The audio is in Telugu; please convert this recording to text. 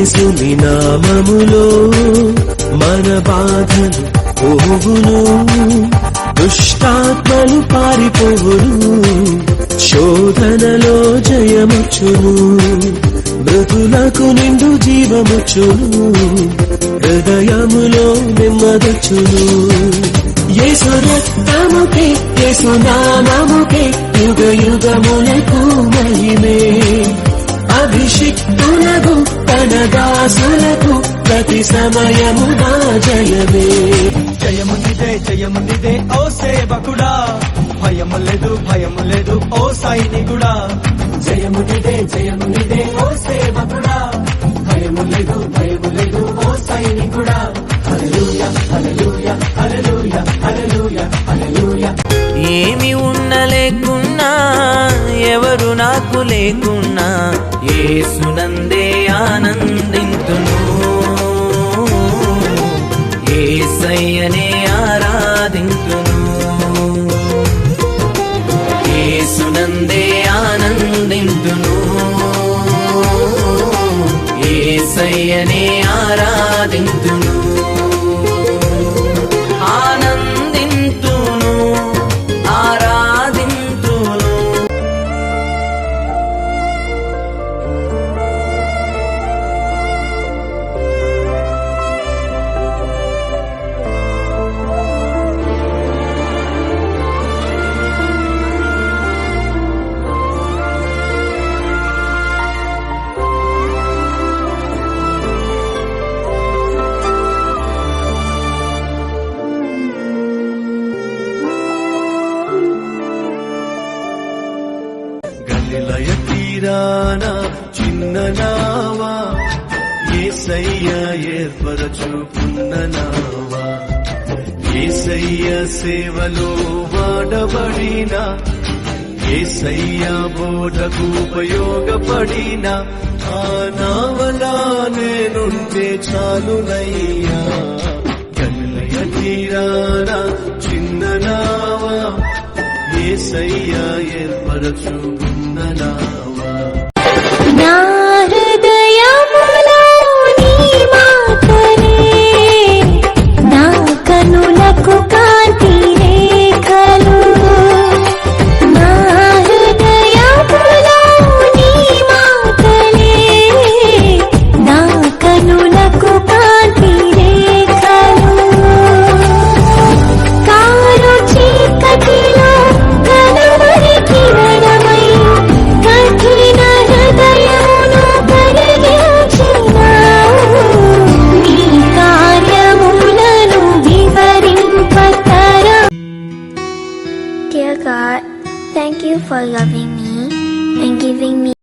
యేసుని నామములో మన బాధలు పోవును, దుష్టాత్మలు పారిపోవును, శోధనలో జయముచ్చును, మృతులకు నిండు జీవముచ్చును, హృదయములో నెమ్మదొచ్చును. యేసు రక్తముకే యేసు నామముకే యుగ యుగములకు మహిమే, అభిషిక్తులకు తన దాసులకు ప్రతి సమయముగా జయమే. జయమునిదే జయమునిదే ఓ సేవకుడా, భయము లేదు భయము లేదు ఓ సైనికుడా. జయమునిదే జయమునిదే ఓ సేవకుడా, భయము లేదు భయము లేదు ఓ సైనికుడా. హల్లెలూయా హల్లెలూయా హల్లెలూయా హల్లెలూయా హల్లెలూయా. ఏమి ఉన్న లేకున్నా ఎవరు నాకు లేకున్నా యేసునందే ఆనందింతును, యేసయ్యనే ఆరాధింతును, యేసునందే ఆనందింతును, యేసయ్యనే ఆరాధింతును, ఆనందింతును, ఆరాధింతును. గలిలయ తీరాన చిన్న నావా, యేసయ్య ఏర్పరచుకున్న నావా, యేసయ్య సేవలో వాడబడిన, యేసయ్య బోధకు ఉపయోగపడిన ఆ నావలా నేనుంటే చాలునయ్యా. గలిలయ తీరాన చిన్న నావా, యేసయ్య ఏర్పరచుకున్న నావా. నా హృదయములో నీ మాటలే, నా కనులకు కాంతి రేఖలు. నా హృదయములో నీ మాటలే, నా కనులకు కాంతి రేఖలు. కారు చీకటిలో కనుమరి కిరణమై కఠిన హృదయమును కరిగించినావు. నీ కార్యములను వివరింపతరం. Dear God, thank you for loving me and giving me